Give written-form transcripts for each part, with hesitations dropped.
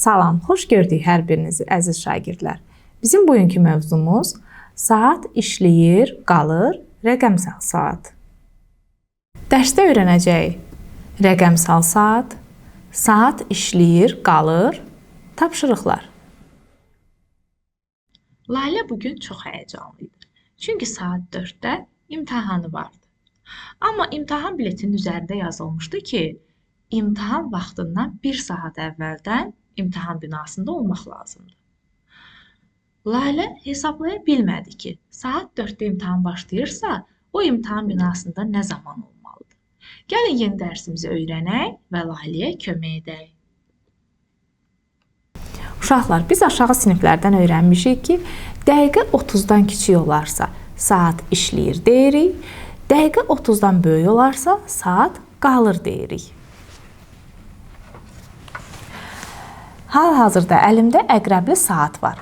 Salam, xoş gördük hər birinizi, əziz şagirdlər. Bizim bugünkü mövzumuz saat işləyir, qalır, rəqəmsal saat. Dərsdə öyrənəcəyik rəqəmsal saat, saat işləyir, qalır, tapşırıqlar. Layla bugün çox həyəcanlıydı. Çünki saat 4-də imtahanı vardı. Amma imtahan biletinin üzərində yazılmışdı ki, imtahan vaxtından 1 saat əvvəldən imtahan binasında olmaq lazımdır. Layla hesablaya bilmədi ki, saat 4-də imtahan başlayırsa, o imtahan binasında nə zaman olmalıdır? Gəlin yeni dərsimizi öyrənək və Laylaya kömək edək. Uşaqlar, biz aşağı siniflərdən öyrənmişik ki, dəqiqə 30-dan kiçik olarsa, saat işləyir deyirik, dəqiqə 30-dan böyük olarsa, saat qalır deyirik. Hal-hazırda əlimdə əqrəbli saat var.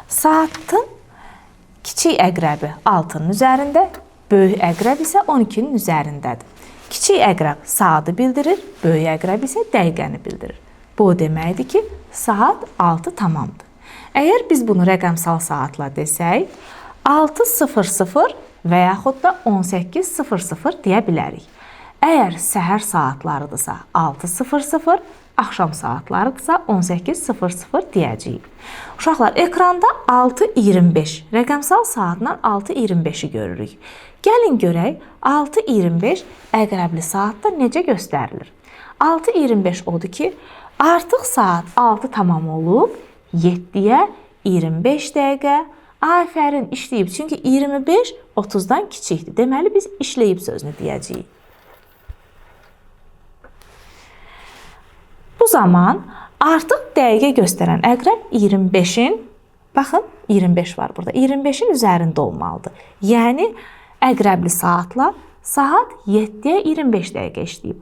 Saatın kiçik əqrəbi 6-nın üzərində, böyük əqrəb isə 12-nin üzərindədir. Kiçik əqrəb saatı bildirir, böyük əqrəb isə dəqiqəni bildirir. Bu o deməkdir ki, saat 6 tamamdır. Əgər biz bunu rəqəmsal saatla desək, 6:00 və yaxud da 18:00 deyə bilərik. Əgər səhər saatlarıdırsa 6:00, axşam saatlarıdırsa 18:00 deyəcəyik. Uşaqlar, ekranda 6:25, rəqəmsal saatla 6:25-i görürük. Gəlin görək, 6:25 əqrəbli saatda necə göstərilir? 6:25 odur ki, artıq saat 6 tamam olub, 7-yə 25 dəqiqə. Afərin, işləyib. Çünki 25 30-dan kiçikdir. Deməli, biz işləyib sözünü deyəcəyik. Bu zaman artıq dəqiqə göstərən əqrəb 25-in, baxın 25 var burada, 25-in üzərində olmalıdır. Yəni, əqrəbli saatla saat 7-yə 25 dəqiqə işləyib.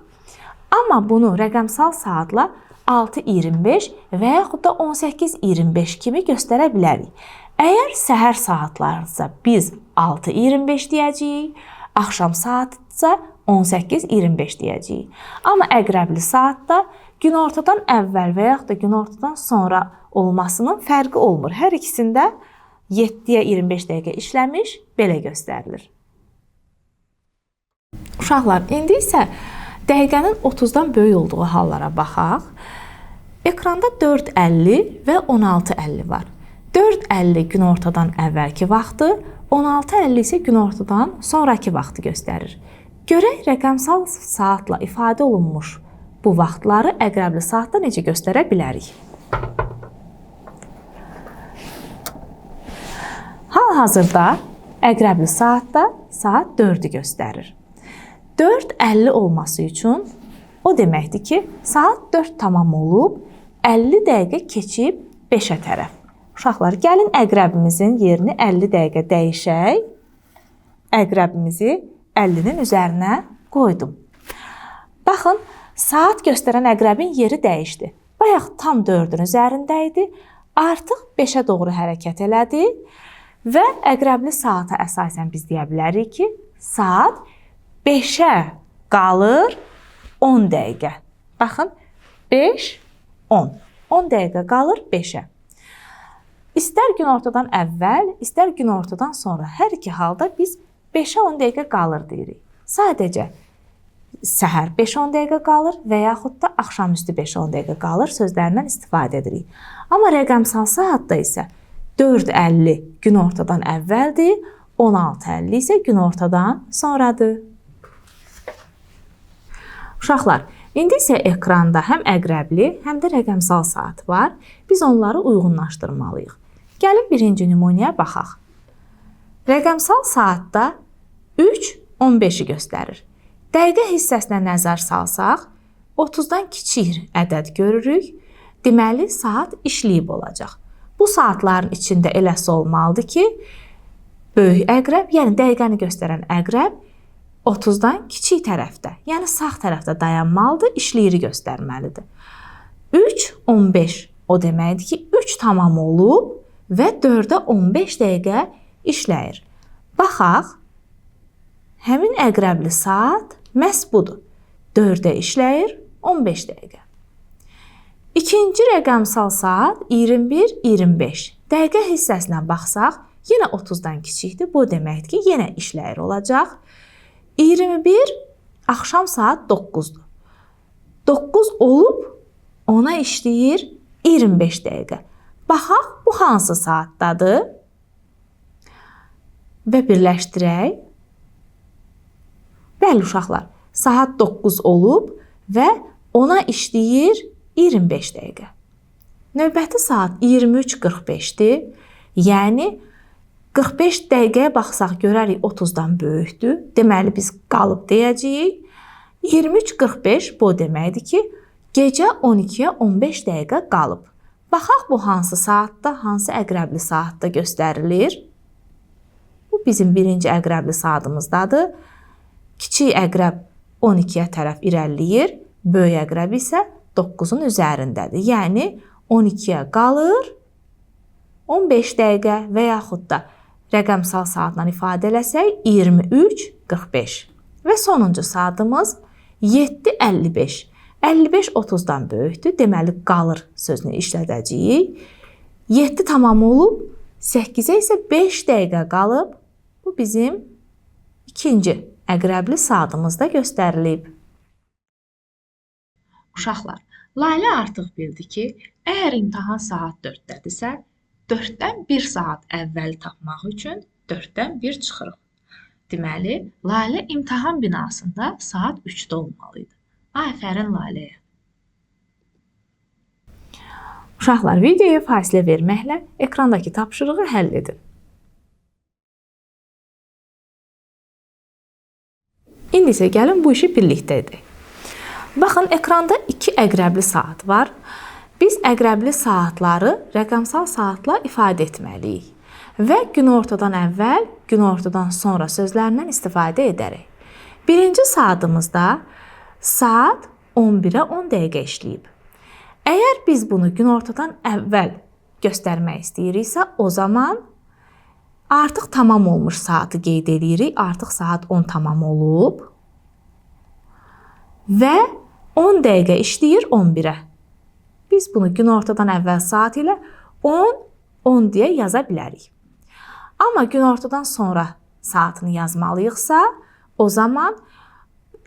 Amma bunu rəqəmsal saatla 6:25 və yaxud da 18:25 kimi göstərə bilərik. Əgər səhər saatlarıdırsa biz 6:25 deyəcəyik, axşam saatdırsa 18:25 deyəcəyik. Amma əqrəbli saatda günortadan əvvəl və yaxud da günortadan sonra olmasının fərqi olmur. Hər ikisində 7-yə 25 dəqiqə işləmiş, belə göstərilir. Uşaqlar, indi isə dəqiqənin 30-dan böyük olduğu hallara baxaq. Ekranda 4:50 və 16:50 var. 4:50 günortadan əvvəlki vaxtı, 16:50 isə günortadan sonraki vaxtı göstərir. Görək rəqəmsal saatla ifadə olunmuş bu vaxtları əqrəbli saatda necə göstərə bilərik? Hal-hazırda əqrəbli saatda saat 4-ü göstərir. 4:50 olması üçün o deməkdir ki, saat 4 tamam olub, 50 dəqiqə keçib 5-ə tərəf. Uşaqlar, gəlin əqrəbimizin yerini 50 dəqiqə dəyişək. Əqrəbimizi 50-nin üzərinə qoydum. Baxın, saat göstərən əqrəbin yeri dəyişdi. Bayaq tam 4-ün üzərində idi, artıq 5-ə doğru hərəkət elədi və əqrəbli saata əsasən biz deyə bilərik ki, saat 5-ə qalır 10 dəqiqə. Baxın, 5, 10. 10 dəqiqə qalır 5-ə. İstər günortadan əvvəl, istər günortadan sonra hər iki halda biz 5-ə 10 dəqiqə qalır deyirik. Sadəcə səhər 5-10 dəqiqə qalır və yaxud da axşamüstü 5-10 dəqiqə qalır sözlərindən istifadə edirik. Amma rəqəmsal saatda isə 4:50 günortadan əvvəldir, 16:50 isə günortadan sonradır. Uşaqlar, indi isə ekranda həm əqrəbli, həm də rəqəmsal saat var. Biz onları uyğunlaşdırmalıyıq. Gəlin birinci nümunəyə baxaq. Rəqəmsal saatda 3:15-i göstərir. Dəqiqə hissəsinə nəzər salsaq, 30-dan kiçik ədəd görürük. Deməli, saat işləyib olacaq. Bu saatların içində eləsi olmalıdır ki, böyük əqrəb, yəni dəqiqəni göstərən əqrəb 30-dan kiçik tərəfdə, yəni sağ tərəfdə dayanmalıdır, işləyiri göstərməlidir. 3:15 o deməkdir ki, 3 tamam olub və 4-ə 15 dəqiqə işləyir. Baxaq, həmin əqrəbli saat məhz budur. 4-ə işləyir 15 dəqiqə. İkinci rəqəmsal saat 21:25. Dəqiqə hissəsinə baxsaq, yenə 30-dan kiçikdir. Bu deməkdir ki, yenə işləyir olacaq. 21 axşam saat 9-dur. 9 olub ona işləyir 25 dəqiqə. Baxaq, bu hansı saatdadır? Və birləşdirək. Bəli, uşaqlar, saat 9 olub və ona işləyir 25 dəqiqə. Növbəti saat 23:45-dir. Yəni 45 dəqiqəyə baxsaq görərik 30-dan böyükdür. Deməli biz qalıb deyəcəyik. 23:45 bu deməkdir ki, gecə 12-yə 15 dəqiqə qalıb. Baxaq bu hansı saatda, hansı əqrəbli saatda göstərilir? Bu bizim birinci əqrəbli saatımızdadır. Kiçik əqrəb 12-yə tərəf irəliləyir, böyük əqrəb isə 9-un üzərindədir. Yəni 12-yə qalır 15 dəqiqə və yaxud da rəqəmsal saatla ifadə eləsək 23:45. Və sonuncu saatımız 7:55. 55 30-dan böyükdür. Deməli qalır sözünü işlədəcəyik. 7 tamam olub, 8-ə isə 5 dəqiqə qalıb. Bu bizim ikinci əqrəbli saatımızda göstərilib. Uşaqlar, Layla artıq bildi ki, əgər imtahan saat 4-dədirsə, 4-dən 1 saat əvvəl tapmaq üçün 4-dən 1 çıxırıq. Deməli, Layla imtahan binasında saat 3-də olmalıydı. Afərin Layləyə. Uşaqlar, videoya fasilə verməklə ekrandakı tapşırığı həll edin. İndi isə gəlin bu işi birlikdə edək. Baxın, ekranda 2 əqrəbli saat var. Biz əqrəbli saatları rəqəmsal saatla ifadə etməliyik və günortadan əvvəl, günortadan sonra sözlərindən istifadə edərək. Birinci saatımızda saat 11-ə 10 dəqiqə işləyib. Əgər biz bunu günortadan əvvəl göstərmək istəyiriksə, o zaman artıq tamam olmuş saatı qeyd edirik. Artıq saat 10 tamam olub və 10 dəqiqə işləyir 11-ə. Biz bunu günortadan əvvəl saat ilə 10 deyə yaza bilərik. Amma günortadan sonra saatını yazmalıyıqsa, o zaman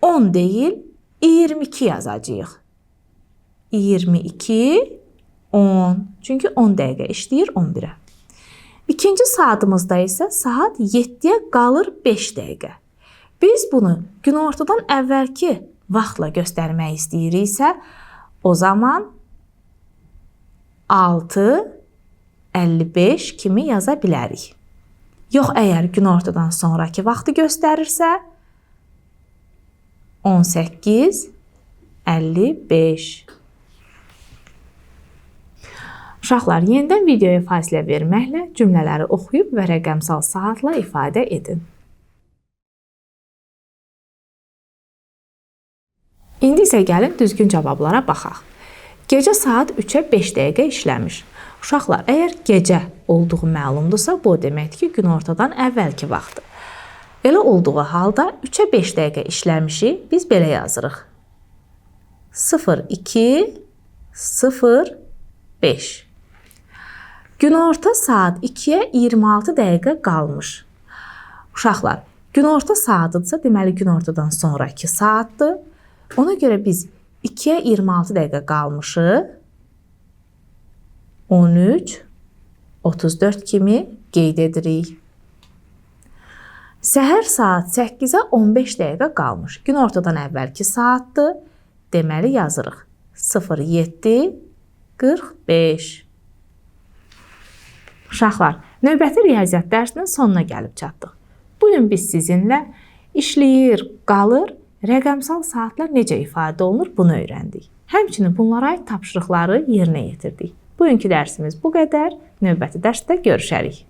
10 deyil, 22 yazacağıq. 22, 10. Çünki 10 dəqiqə işləyir 11-ə. İkinci saatımızda isə saat 7-yə qalır 5 dəqiqə. Biz bunu günortadan əvvəlki vaxtla göstərmək istəyiriksə, o zaman 6:55 kimi yaza bilərik. Yox, əgər günortadan sonraki vaxtı göstərirsə, 18:55. Uşaqlar, yenidən videoya fasilə verməklə cümlələri oxuyub və rəqəmsal saatla ifadə edin. İndi isə gəlin düzgün cavablara baxaq. Gecə saat 3-ə 5 dəqiqə işləmiş. Uşaqlar, əgər gecə olduğu məlumdursa, bu deməkdir ki, günortadan əvvəlki vaxtdır. Elə olduğu halda 3-ə 5 dəqiqə işləmişik, biz belə yazırıq. 02:05. Günorta saat 2-yə 26 dəqiqə qalmış. Uşaqlar, günorta saatıdırsa, deməli günortadan sonraki saatdır. Ona görə biz 2-yə 26 dəqiqə qalmışıq. 13:34 kimi qeyd edirik. Səhər saat 8-ə 15 dəqiqə qalmış. Günortadan əvvəlki saatdır. Deməli yazırıq. 07:45. Uşaqlar, növbəti riyaziyyat dərsinin sonuna gəlib çatdıq. Bugün biz sizinlə işləyir, qalır, rəqəmsal saatlar necə ifadə olunur bunu öyrəndik. Həmçinin bunlara aid tapşırıqları yerinə yetirdik. Bugünkü dərsimiz bu qədər. Növbəti dərsdə görüşərik.